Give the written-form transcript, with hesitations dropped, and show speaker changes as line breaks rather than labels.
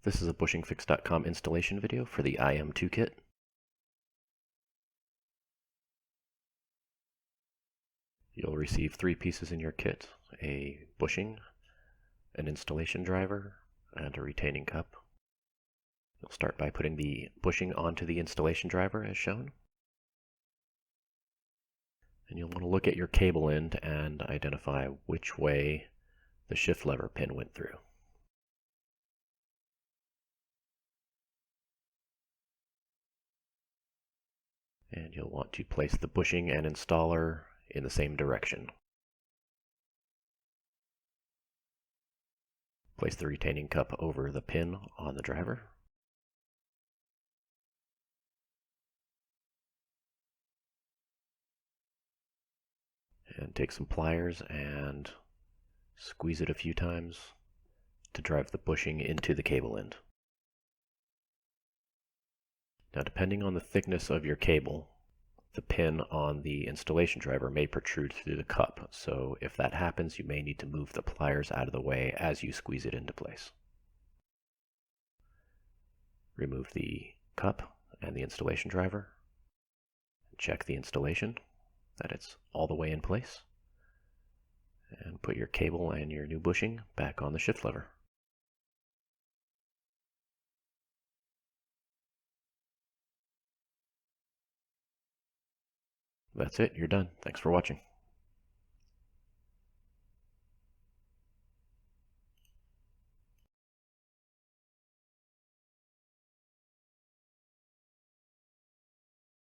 This is a bushingfix.com installation video for the IM2 kit. You'll receive 3 pieces in your kit: a bushing, an installation driver, and a retaining cup. You'll start by putting the bushing onto the installation driver as shown. And you'll want to look at your cable end and identify which way the shift lever pin went through. And you'll want to place the bushing and installer in the same direction. Place the retaining cup over the pin on the driver. And take some pliers and squeeze it a few times to drive the bushing into the cable end. Now, depending on the thickness of your cable, the pin on the installation driver may protrude through the cup, so if that happens, you may need to move the pliers out of the way as you squeeze it into place. Remove the cup and the installation driver. Check the installation, that it's all the way in place. And put your cable and your new bushing back on the shift lever. That's it, you're done. Thanks for watching.